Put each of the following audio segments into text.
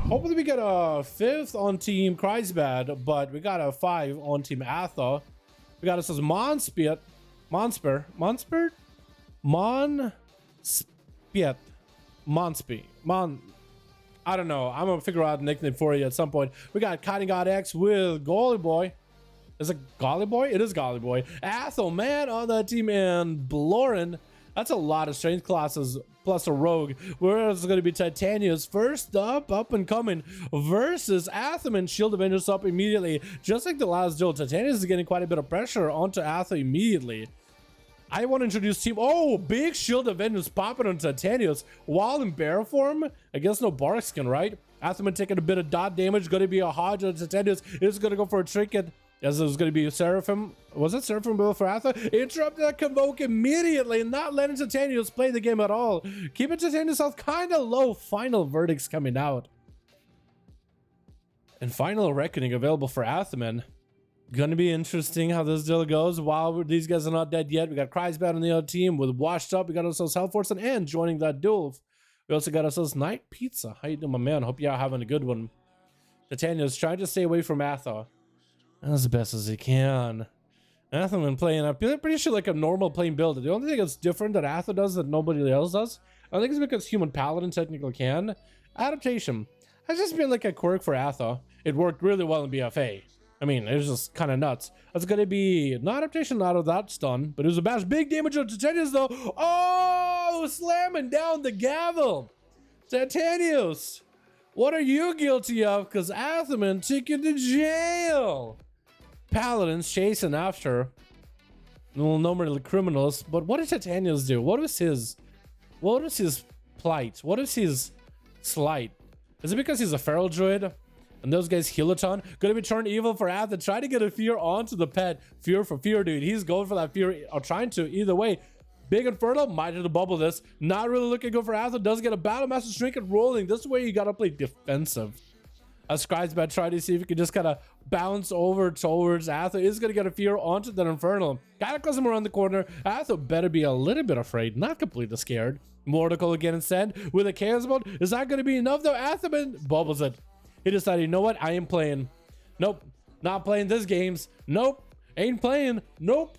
Hopefully we get a 5th on team Kreisbad, but we got a 5 on team Atha. We got ourselves Monspiet. Monspert? Monspy. I don't know. I'm gonna figure out a nickname for you at some point. We got Cotton God X with Golly Boy. Is it Golly Boy? It is Golly Boy. Athel, man, on that team, and Blorin. That's a lot of strength classes plus a rogue. Whereas it's going to be Titania's first up and coming versus Atham and Shield Avengers up immediately. Just like the last duel, Titania is getting quite a bit of pressure onto Atham immediately. I want to introduce team. Oh, big Shield Avengers popping on Titania's while in bear form. I guess no bark skin, right? Atham taking a bit of dot damage. Going to be a Hodge on Titania's. It's going to go for a trinket. As it was going to be Seraphim. Was it Seraphim build for Atha? Interrupt that Convoke immediately, not letting Titanius play the game at all. Keeping Titanius health kind of low. Final verdicts coming out. And Final Reckoning available for Athaman. Gonna be interesting how this deal goes. While these guys are not dead yet, we got Kreisbad on the other team with Washed Up. We got ourselves Hellforce and joining that duel. We also got ourselves Night Pizza. How you doing, my man? Hope you're having a good one. Titanius trying to stay away from Atha as best as he can. Atha been playing, I'm pretty sure, like a normal playing build. The only thing that's different that Atha does that nobody else does, I think it's because human paladin technically can. Adaptation has just been like a quirk for Atha. It worked really well in BFA. I mean, it was just kind of nuts. That's going to be no adaptation out of that stun, but it was a bash. Big damage on Titanius though. Oh, slamming down the gavel. Titanius, what are you guilty of? Because Athaman took you to jail. Paladins chasing after. Well, no more criminals. But what did Titanius do? What was his plight? What is his slight? Is it because he's a feral druid? And those guys heal a ton? Gonna be turned evil for Atha. Try to get a fear onto the pet. Fear for fear, dude. He's going for that fear, or trying to. Either way. Big Inferno, might have to bubble this. Not really looking good for Atha. Does get a Battle Master Trinket rolling. This way you gotta play defensive. As Scribesbat try to see if you can just kind of bounce over towards Atha. Is going to get a fear onto that Infernal. Cataclysm around the corner. Atha better be a little bit afraid, not completely scared. Mortical again instead with a Chaos Bolt. Is that going to be enough though? Athaman bubbles it. He decided, you know what? I am playing. Nope. Not playing this games. Nope. Ain't playing. Nope.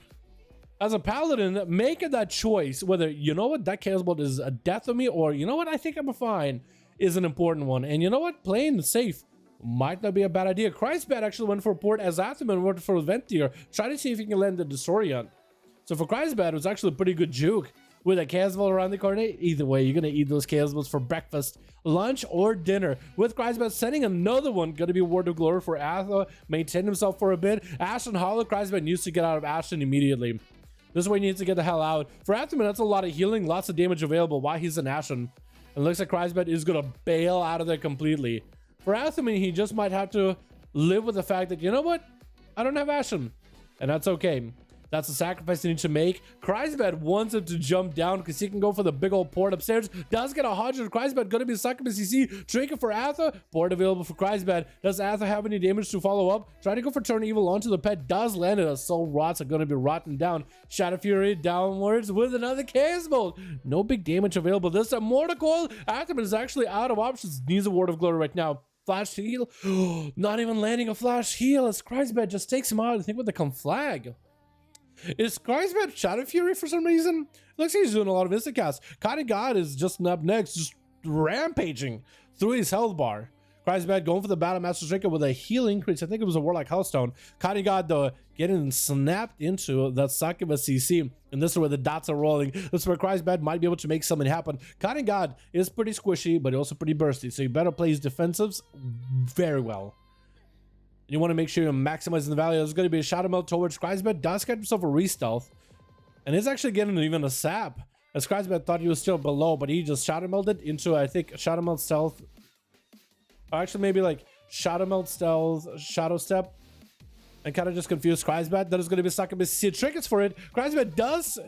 As a Paladin, making that choice, whether, you know what, that Chaos Bolt is a death of me, or, you know what, I think I'm fine, is an important one. And you know what? Playing safe might not be a bad idea. Kreisbad actually went for a port as Athaman went for Ventier. Try to see if he can land the Desoriant. So for Kreisbad, it was actually a pretty good juke. With a Chaos Bolt around the corner, either way, you're going to eat those Chaos Bolts for breakfast, lunch, or dinner. With Kreisbad sending another one, going to be Word of Glory for Atha. Maintain himself for a bit. Ashen Hollow, Kreisbad needs to get out of Ashen immediately. This way he needs to get the hell out. For Athaman, that's a lot of healing, lots of damage available while he's in Ashen. And looks like Kreisbad is going to bail out of there completely. For Athaman, he just might have to live with the fact that, you know what? I don't have Ashen. And that's okay. That's a sacrifice you need to make. Kreisbad wants him to jump down because he can go for the big old port upstairs. Does get a Hodge. Kreisbad going to be succubus CC. Trinket for Atha. Port available for Kreisbad. Does Atha have any damage to follow up? Trying to go for Turn Evil onto the pet. Does land it. A Soul Rots are going to be rotten down. Shadow Fury downwards with another Chaos Bolt. No big damage available. This time Mortal Coil. Athaman is actually out of options. Needs a Word of Glory right now. Flash heal. Not even landing a flash heal as Kreisbad just takes him out. I think with the Conflag. Is Kreisbad Shadow Fury for some reason? Looks like he's doing a lot of instacasts. Cotton God is just up next, just rampaging through his health bar. Kreisbad going for the Battle Master Trinket with a heal increase. I think it was a Warlock Hellstone. Cotton God though getting snapped into that succubus CC. And this is where the dots are rolling. This is where Kreisbad might be able to make something happen. Cotton God is pretty squishy, but also pretty bursty. So you better play his defensives very well. You want to make sure you're maximizing the value. There's going to be a Shadow Melt towards Kreisbad. Does get himself a re-stealth. And he's actually getting even a sap. As Kreisbad thought he was still below, but he just Shadow Melted into, I think, Shadow Melt Stealth. Or actually, maybe like Shadow Melt Stealth, Shadow Step. And kind of just confused Kreisbad. That is going to be succubus CC trinkets for it. Kreisbad does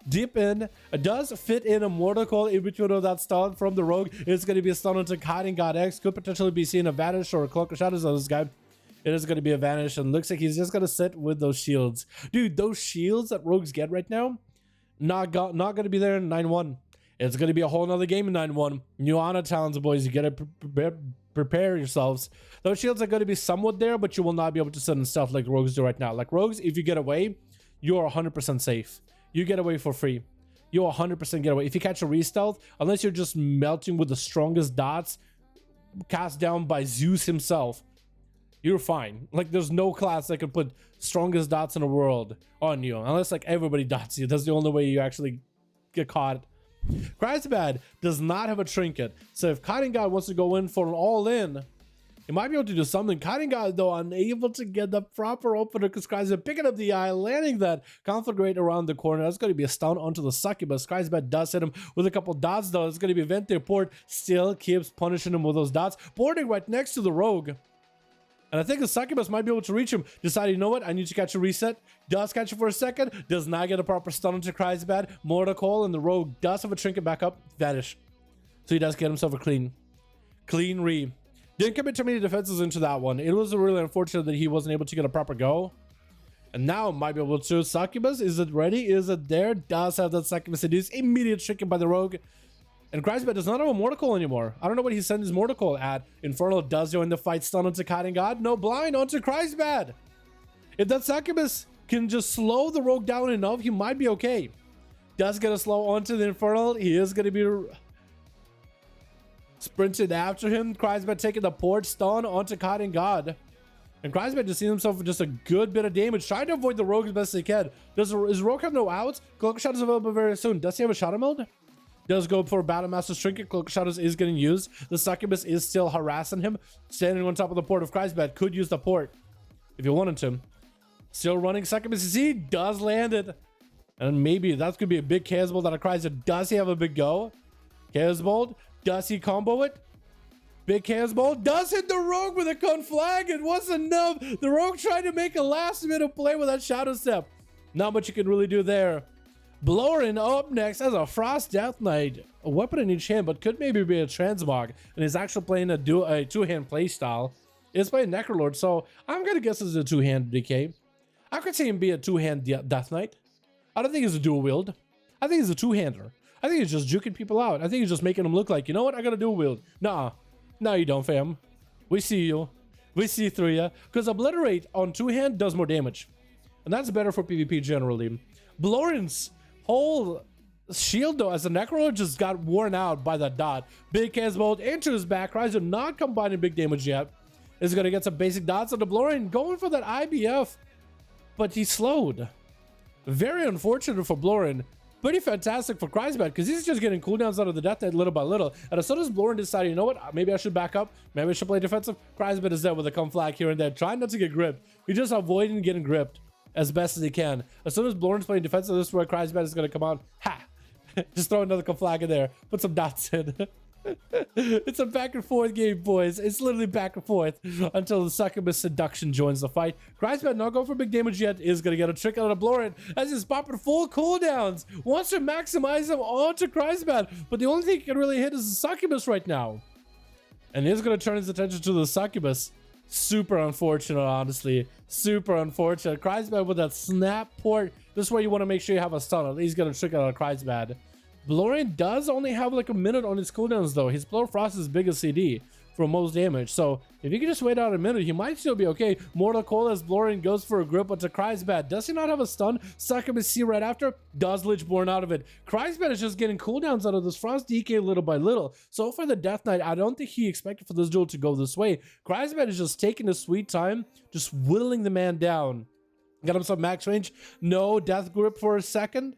dip in, does fit in a Mortal Coil in between of that stun from the Rogue. It's going to be a stun onto Cotton God X. Could potentially be seen a Vanish or a Cloak of Shadows on this guy. It is going to be a Vanish, and looks like he's just going to sit with those shields. Dude, those shields that rogues get right now, not going to be there in 9-1. It's going to be a whole nother game in 9-1. New Honor Talons, boys. You get to prepare yourselves. Those shields are going to be somewhat there, but you will not be able to sit in stuff like rogues do right now. Like rogues, if you get away, you're 100% safe. You get away for free. You'll 100% get away. If you catch a re-stealth, unless you're just melting with the strongest dots cast down by Zeus himself, you're fine. Like there's no class that can put strongest dots in the world on you, unless like everybody dots you. That's the only way you actually get caught. Kreisbad does not have a trinket, so if Cutting God wants to go in for an all-in, he might be able to do something. Cutting God, though, unable to get the proper opener because Kreisbad picking up the eye, landing that conflagrate around the corner. That's going to be a stun onto the succubus. Kreisbad does hit him with a couple dots, though. It's going to be Vente Port, still keeps punishing him with those dots. Boarding right next to the rogue. And I think the succubus might be able to reach him. Decided, you know what? I need to catch a reset. Does catch it for a second. Does not get a proper stun onto Kreisbad. Mortar Call, and the rogue does have a trinket back up. Vanish. So he does get himself a clean re. Didn't commit too many defenses into that one. It was really unfortunate that he wasn't able to get a proper go. And now might be able to. Succubus, is it ready? Is it there? Does have that succubus seduced. Immediate trinket by the rogue. And Kreisbad does not have a Mortal Call anymore. I don't know what he sent his Mortal Call at. Infernal does join the fight, stun onto Cutting God. No blind onto Kreisbad. If that succubus can just slow the rogue down enough, he might be okay. Does get a slow onto the Infernal. He is going to be sprinted after him. Kreisbad taking the port, stun onto Cutting God. And Kreisbad just sees himself with just a good bit of damage, trying to avoid the rogue as best he can. Is rogue have no outs? Cloak Shadow is available very soon. Does he have a Shadow mode? Does go for Battle Master's Trinket. Cloak Shadows is getting used. The succubus is still harassing him. Standing on top of the port of Kreisbad. Could use the port if you wanted to. Still running succubus. He does land it. And maybe that could be a big Chaos Bolt out of Kreisbad. Does he have a big go? Chaos Bolt. Does he combo it? Big Chaos Bolt. Does hit the rogue with a conflag. It wasn't enough. The rogue tried to make a last minute play with that Shadow Step. Not much you can really do there. Blorin up next as a Frost Death Knight, a weapon in each hand, but could maybe be a transmog, and is actually playing a two-hand play style. It's playing Necrolord, so I'm gonna guess it's a two-hand DK. I could see him be a two-hand Death Knight. I don't think he's a dual wield. I think he's a two-hander. I think he's just juking people out. I think he's just making them look like, you know what, I got a dual wield. Nah, no you don't, fam. We see you. We see through you. Because Obliterate on two-hand does more damage, and that's better for PvP generally. Blorin's whole shield, though, as the Necrolord just got worn out by that dot. Big Chaos Bolt into his back. Rise are not combining big damage yet. Is going to get some basic dots on the Blorin, going for that IBF, but he slowed. Very unfortunate for Blorin. Pretty fantastic for Kreisbad, because he's just getting cooldowns out of the Death Knight little by little. And as soon as Blorin decided, you know what, maybe I should back up, maybe I should play defensive, Kreisbad is there with a conflag here and there, trying not to get gripped. He's just avoiding getting gripped as best as he can. As soon as Blorin's playing defensive, this is where Kreisbad is going to come out. Ha! Just throw another flag in there. Put some dots in. It's a back and forth game, boys. It's literally back and forth until the succubus seduction joins the fight. Kreisbad not going for big damage yet. Is going to get a trick out of Blorin as he's popping full cooldowns. Wants to maximize them onto Kreisbad, but the only thing he can really hit is the succubus right now. And he's going to turn his attention to the succubus. Super unfortunate, honestly. Super unfortunate. Kreisbad with that snap port. This is where you want to make sure you have a stun. At least get a trick out of Kreisbad. Blorin does only have like a minute on his cooldowns, though. His Blow Frost is biggest CD for most damage. So if you can just wait out a minute, he might still be okay. Mortal Coil as Blorin goes for a grip onto Kreisbad. Does he not have a stun? Succubus C right after. Does Lich born out of it. Kreisbad is just getting cooldowns out of this Frost DK little by little. So for the Death Knight, I don't think he expected for this duel to go this way. Kreisbad is just taking his sweet time, just whittling the man down. Got himself max range. No death grip for a second.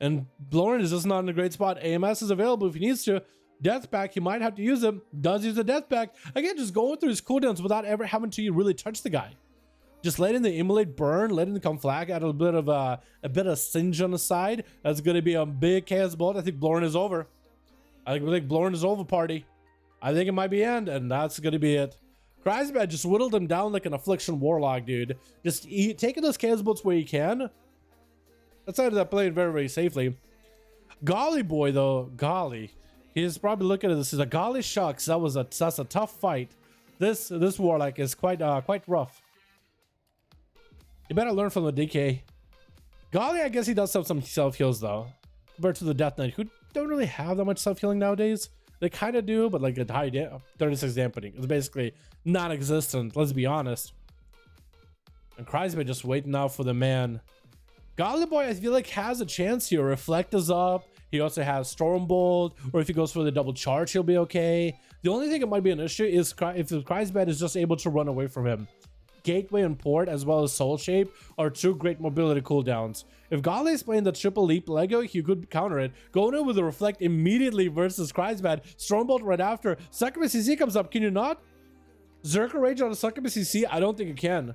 And Blorin is just not in a great spot. AMS is available if he needs to. Death pack, he might have to use him. Does use the death pack. Again, just going through his cooldowns without ever having to really touch the guy. Just letting the immolate burn, letting the come flag, add a bit of singe on the side. That's going to be a big Chaos Bolt. I think Blorin is over. I think Blorin is over, party. I think it might be end, and that's going to be it. Kreisbad just whittled him down like an Affliction Warlock, dude. Just taking those Chaos Bolts where he can. Outside of that, playing very, very safely. Golly boy, though, golly. He's probably looking at this as a golly shucks. That's a tough fight. This Warlock is quite rough. You better learn from the DK. Golly, I guess he does have some self heals though, compared to the Death Knight, who don't really have that much self healing nowadays. They kind of do, but like a high 36 dampening. It's basically non-existent, let's be honest. And Kreisberg just waiting out for the man. Godly Boy, I feel like, has a chance here. Reflect is up. He also has Stormbolt, or if he goes for the double charge, he'll be okay. The only thing that might be an issue is if Kreisberg is just able to run away from him. Gateway and Port, as well as Soul Shape, are two great mobility cooldowns. If Godly is playing the triple leap Lego, he could counter it. Going in with a Reflect immediately versus Kreisberg. Stormbolt right after. Succubus CC comes up. Can you not? Zerker Rage on a Succubus CC? I don't think it can.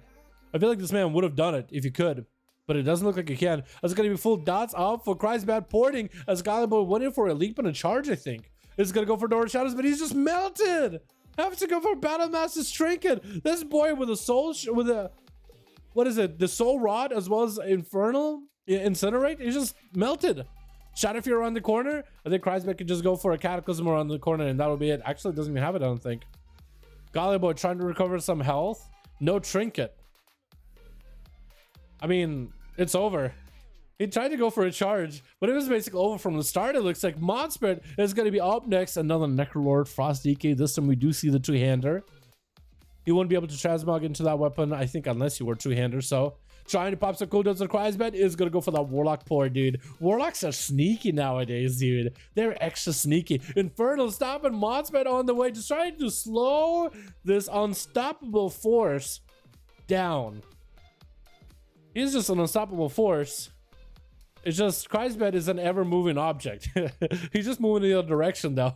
I feel like this man would have done it if he could, but it doesn't look like he can. It's going to be full dots up for Kreisberg porting as Godly Boy went in for a leap and a charge, I think. It's going to go for Door of Shadows, but he's just melted. Have to go for Battle Master's Trinket. This boy with a soul, what is it? The Soul Rod as well as Infernal Incinerate. He's just melted. Shadow Fear around the corner. I think Kreisberg could just go for a Cataclysm around the corner and that'll be it. Actually, it doesn't even have it, I don't think. Godly Boy trying to recover some health. No Trinket. I mean, it's over. He tried to go for a charge, but it was basically over from the start. It looks like Monspirit is going to be up next. Another Necrolord, Frost DK. This time we do see the two-hander. He won't be able to transmog into that weapon, I think, unless you were two-hander. So trying to pop some cooldowns on Kreisberg is going to go for that Warlock pour, dude. Warlocks are sneaky nowadays, dude. They're extra sneaky. Infernal stopping Monspirit on the way, just trying to slow this unstoppable force down. He's just an unstoppable force. It's just Kreisberg is an ever-moving object. He's just moving in the other direction, though.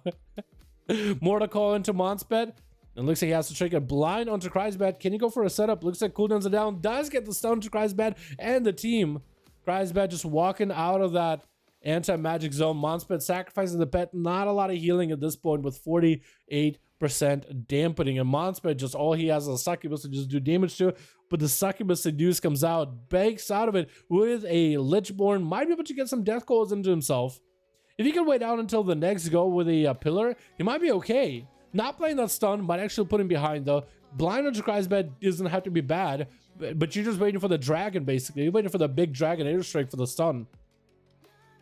Mortal Call into Monspirit. It looks like he has to trigger blind onto Kreisberg. Can he go for a setup? Looks like cooldowns are down. Does get the stun to Kreisberg and the team. Kreisberg just walking out of that anti-magic zone. Monspirit sacrificing the pet. Not a lot of healing at this point with 48% dampening. And Monspirit, just all he has is a Succubus to just do damage to. But the Succubus Seduce comes out, banks out of it with a Lichborn. Might be able to get some death calls into himself. If he can wait out until the next go with a pillar, he might be okay. Not playing that stun might actually put him behind, though. Blind onto Kreisberg doesn't have to be bad, but you're just waiting for the dragon, basically. You're waiting for the big dragon airstrike for the stun.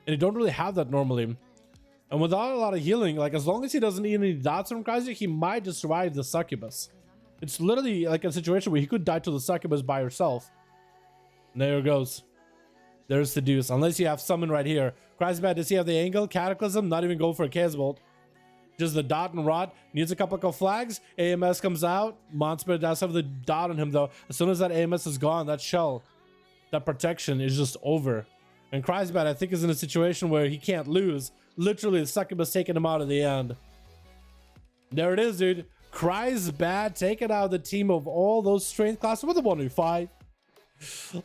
And you don't really have that normally. And without a lot of healing, like, as long as he doesn't need any dots from Kreisberg, he might just survive the Succubus. It's literally like a situation where he could die to the Succubus by herself. And there it goes. There's the deuce. Unless you have summon right here. Kreisberg, does he have the angle? Cataclysm? Not even go for a Chaos Bolt. Just the dot and rot. Needs a couple of flags. AMS comes out. Monspirit does have the dot on him, though. As soon as that AMS is gone, that shell, that protection is just over. And Kreisberg, I think, is in a situation where he can't lose. Literally, the Succubus taking him out at the end. There it is, dude. Kreisberg taking out the team of all those strength classes with a 1v5.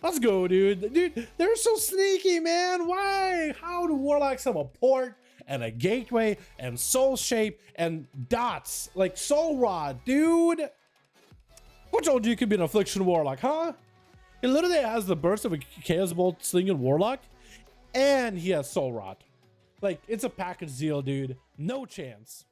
Let's go, dude. Dude, they're so sneaky, man. Why? How do Warlocks have a port and a gateway and soul shape and dots like soul rod, dude? Who told you could be an affliction Warlock, huh? He literally has the burst of a Chaos Bolt slinging Warlock, and he has soul rod. Like, it's a package deal, dude. No chance.